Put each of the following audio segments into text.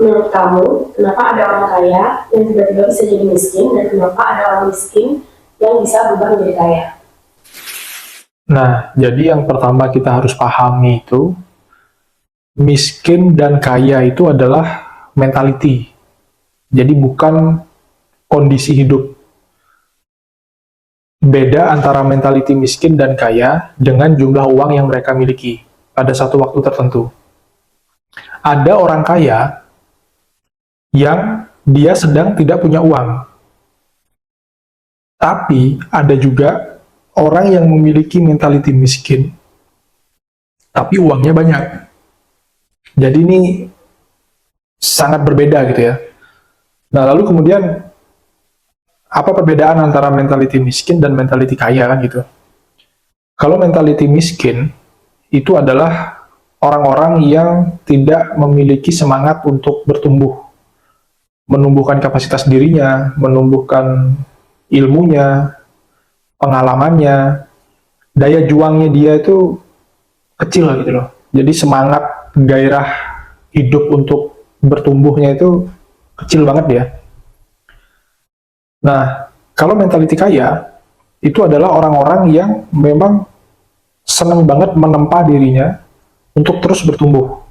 menurut kamu, kenapa ada orang kaya yang tiba-tiba bisa jadi miskin, dan kenapa ada orang miskin yang bisa berubah menjadi kaya? Nah, jadi yang pertama kita harus pahami itu, miskin dan kaya itu adalah mentality. Jadi bukan kondisi hidup. Beda antara mentality miskin dan kaya dengan jumlah uang yang mereka miliki pada satu waktu tertentu. Ada orang kaya yang dia sedang tidak punya uang. Tapi ada juga orang yang memiliki mentality miskin, tapi uangnya banyak. Jadi ini sangat berbeda gitu ya. Nah, lalu kemudian apa perbedaan antara mentality miskin dan mentality kaya kan gitu? Kalau mentality miskin itu adalah orang-orang yang tidak memiliki semangat untuk bertumbuh, menumbuhkan kapasitas dirinya, menumbuhkan ilmunya, pengalamannya, daya juangnya dia itu kecil gitu loh. Jadi semangat, gairah hidup untuk bertumbuhnya itu kecil banget ya. Nah, kalau mentality kaya, itu adalah orang-orang yang memang senang banget menempa dirinya untuk terus bertumbuh.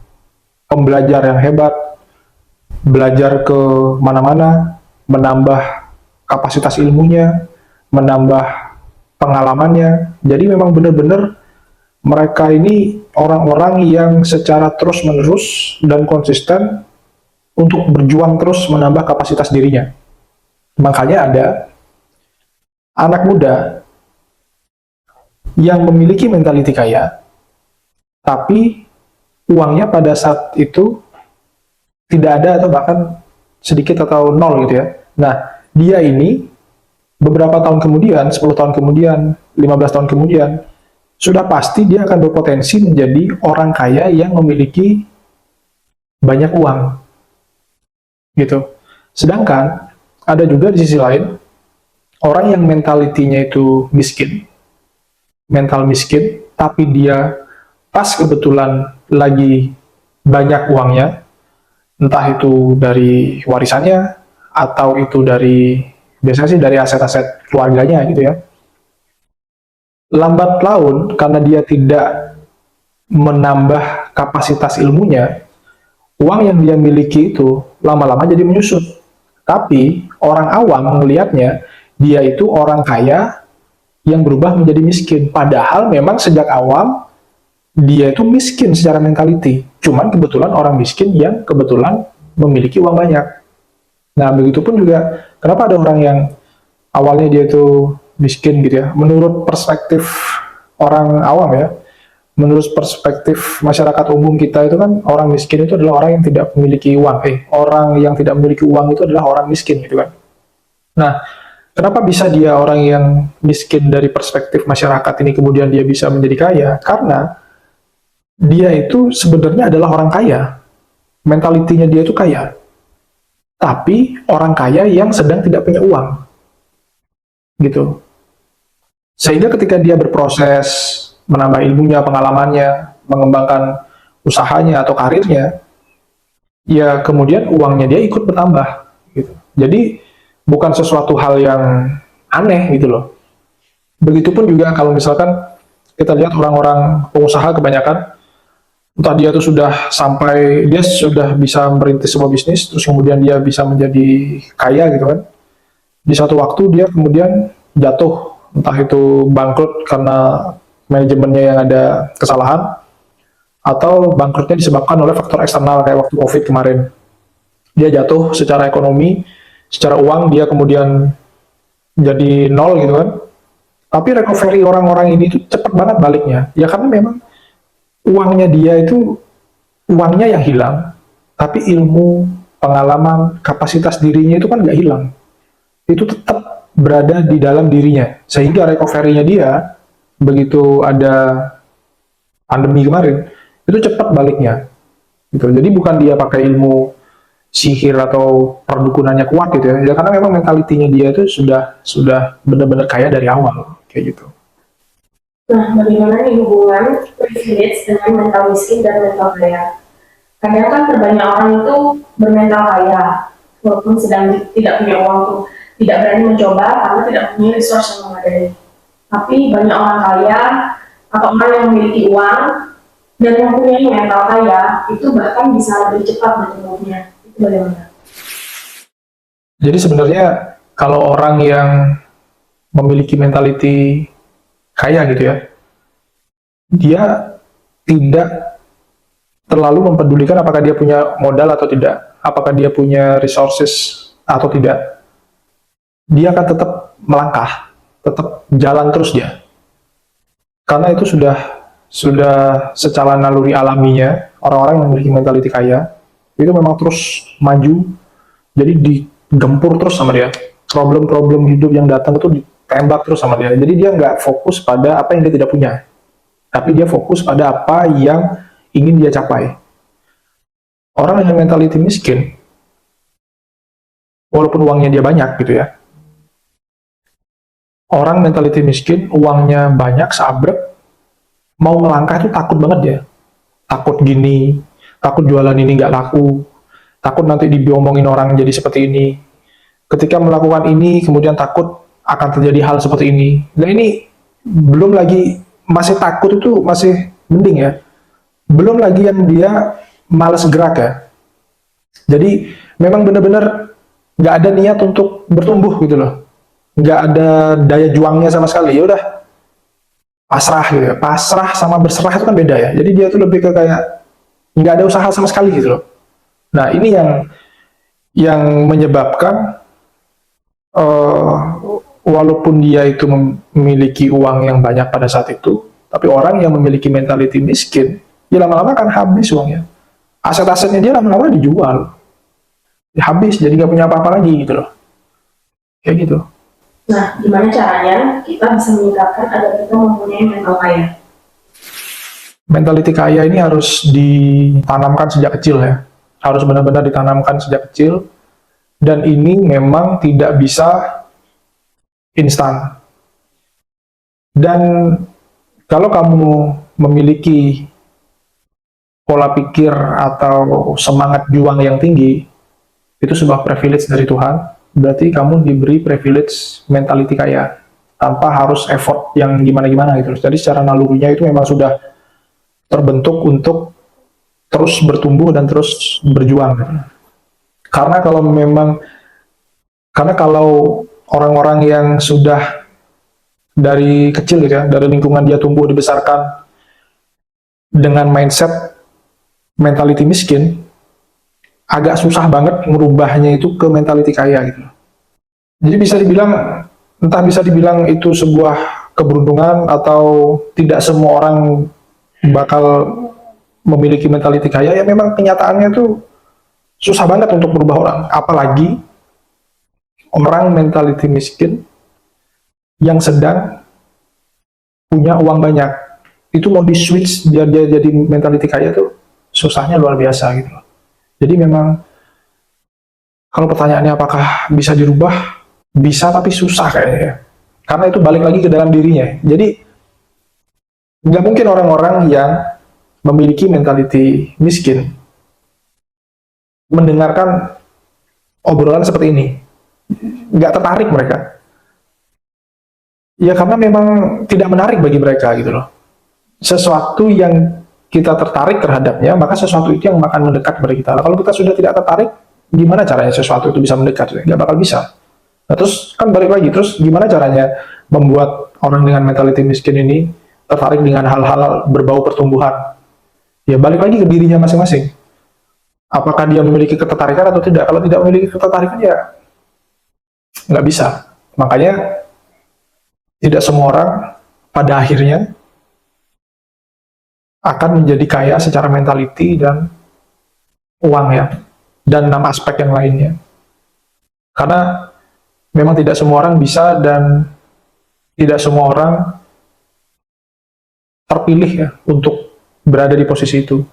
Pembelajar yang hebat, belajar ke mana-mana, menambah kapasitas ilmunya, menambah pengalamannya. Jadi memang benar-benar mereka ini orang-orang yang secara terus-menerus dan konsisten untuk berjuang terus menambah kapasitas dirinya. Makanya ada anak muda yang memiliki mentality kaya, tapi uangnya pada saat itu tidak ada atau bahkan sedikit atau nol gitu ya. Nah, dia ini beberapa tahun kemudian, 10 tahun kemudian, 15 tahun kemudian, sudah pasti dia akan berpotensi menjadi orang kaya yang memiliki banyak uang. Gitu. Sedangkan ada juga di sisi lain orang yang mentalitinya itu miskin, mental miskin, tapi dia pas kebetulan lagi banyak uangnya, entah itu dari warisannya, atau itu dari, biasanya sih dari aset-aset keluarganya gitu ya. Lambat laun, karena dia tidak menambah kapasitas ilmunya, uang yang dia miliki itu lama-lama jadi menyusut. Tapi orang awam melihatnya, dia itu orang kaya yang berubah menjadi miskin. Padahal memang sejak awal dia itu miskin secara mentality. Cuman kebetulan orang miskin yang kebetulan memiliki uang banyak. Nah, begitupun juga kenapa ada orang yang awalnya dia itu miskin gitu ya. Menurut perspektif orang awam ya, menurut perspektif masyarakat umum kita itu kan orang miskin itu adalah orang yang tidak memiliki uang. Orang yang tidak memiliki uang itu adalah orang miskin gitu kan. Nah, kenapa bisa dia orang yang miskin dari perspektif masyarakat ini kemudian dia bisa menjadi kaya? Karena dia itu sebenarnya adalah orang kaya. Mentalitinya dia itu kaya. Tapi orang kaya yang sedang tidak punya uang. Gitu. Sehingga ketika dia berproses menambah ilmunya, pengalamannya, mengembangkan usahanya atau karirnya, ya kemudian uangnya dia ikut bertambah. Gitu. Jadi bukan sesuatu hal yang aneh gitu loh. Begitupun juga kalau misalkan kita lihat orang-orang pengusaha kebanyakan, entah dia tuh sudah sampai, dia sudah bisa merintis sebuah bisnis, terus kemudian dia bisa menjadi kaya gitu kan. Di satu waktu dia kemudian jatuh, entah itu bangkrut karena manajemennya yang ada kesalahan, atau bangkrutnya disebabkan oleh faktor eksternal kayak waktu COVID kemarin. Dia jatuh secara ekonomi, secara uang dia kemudian jadi nol gitu kan. Tapi recovery orang-orang ini tuh cepat banget baliknya. Ya karena memang uangnya dia itu, uangnya yang hilang, tapi ilmu, pengalaman, kapasitas dirinya itu kan nggak hilang. Itu tetap berada di dalam dirinya. Sehingga recovery-nya dia, begitu ada pandemi kemarin, itu cepat baliknya. Gitu. Jadi bukan dia pakai ilmu sihir atau perdukunannya kuat gitu ya. Ya karena memang mentalitinya dia itu sudah benar-benar kaya dari awal kayak gitu. Nah, bagaimana nih hubungan privilege dengan mental miskin dan mental kaya? Kadang kan terbanyak orang itu bermental kaya, walaupun sedang tidak punya uang tuh, tidak berani mencoba karena tidak punya resource yang memadai. Tapi banyak orang kaya atau orang yang memiliki uang dan mempunyai mental kaya itu bahkan bisa lebih cepat bertumbuhnya. Itu bagaimana? Jadi sebenarnya kalau orang yang memiliki mentality kaya gitu ya, dia tidak terlalu mempedulikan apakah dia punya modal atau tidak, apakah dia punya resources atau tidak. Dia akan tetap melangkah, tetap jalan terus dia. Karena itu sudah secara naluri alaminya, orang-orang yang memiliki mentality kaya itu memang terus maju, jadi digempur terus sama dia. Problem-problem hidup yang datang itu ditembak terus sama dia. Jadi dia nggak fokus pada apa yang dia tidak punya, tapi dia fokus pada apa yang ingin dia capai. Orang yang mentality miskin, walaupun uangnya dia banyak gitu ya, orang mentality miskin, uangnya banyak, seabrek, mau melangkah itu takut banget dia. Takut gini, takut jualan ini nggak laku, takut nanti diomongin orang jadi seperti ini. Ketika melakukan ini, kemudian takut akan terjadi hal seperti ini. Nah ini belum lagi, masih takut itu masih mending ya. Belum lagi yang dia malas gerak ya. Jadi memang benar-benar nggak ada niat untuk bertumbuh gitu loh. Nggak ada daya juangnya sama sekali. Ya udah pasrah gitu ya. Pasrah sama berserah itu kan beda ya. Jadi dia tuh lebih ke kayak nggak ada usaha sama sekali gitu loh. Nah ini yang menyebabkan walaupun dia itu memiliki uang yang banyak pada saat itu, tapi orang yang memiliki mentality miskin, ya lama-lama kan habis uangnya. Aset-asetnya dia lama-lama dijual, ya habis, jadi nggak punya apa-apa lagi gitu loh. Kayak gitu. Nah, gimana caranya kita bisa meningkatkan agar kita mempunyai mental kaya? Mentality kaya ini harus ditanamkan sejak kecil ya. Harus benar-benar ditanamkan sejak kecil. Dan ini memang tidak bisa instan. Dan kalau kamu memiliki pola pikir atau semangat juang yang tinggi, itu sebuah privilege dari Tuhan. Berarti kamu diberi privilege mentality kaya, tanpa harus effort yang gimana-gimana gitu. Jadi secara nalurinya itu memang sudah terbentuk untuk terus bertumbuh dan terus berjuang. Karena kalau orang-orang yang sudah dari kecil gitu ya, dari lingkungan dia tumbuh dibesarkan dengan mindset mentality miskin, agak susah banget merubahnya itu ke mentality kaya gitu. Jadi bisa dibilang itu sebuah keberuntungan atau tidak semua orang bakal memiliki mentality kaya, ya memang kenyataannya tuh susah banget untuk merubah orang, apalagi orang mentality miskin yang sedang punya uang banyak. Itu mau di switch dia jadi mentality kaya tuh susahnya luar biasa gitu. Jadi memang kalau pertanyaannya apakah bisa dirubah, bisa tapi susah kayaknya ya. Karena itu balik lagi ke dalam dirinya. Jadi nggak mungkin orang-orang yang memiliki mentality miskin mendengarkan obrolan seperti ini. Nggak tertarik mereka. Ya karena memang tidak menarik bagi mereka gitu loh. Sesuatu yang kita tertarik terhadapnya, maka sesuatu itu yang akan mendekat kepada kita. Nah, kalau kita sudah tidak tertarik, gimana caranya sesuatu itu bisa mendekat? Nggak bakal bisa. Nah, terus kan balik lagi, terus gimana caranya membuat orang dengan mentality miskin ini tertarik dengan hal-hal berbau pertumbuhan? Ya balik lagi ke dirinya masing-masing. Apakah dia memiliki ketertarikan atau tidak? Kalau tidak memiliki ketertarikan ya nggak bisa. Makanya tidak semua orang pada akhirnya akan menjadi kaya secara mentality dan uang ya, dan 6 aspek yang lainnya. Karena memang tidak semua orang bisa dan tidak semua orang terpilih ya untuk berada di posisi itu.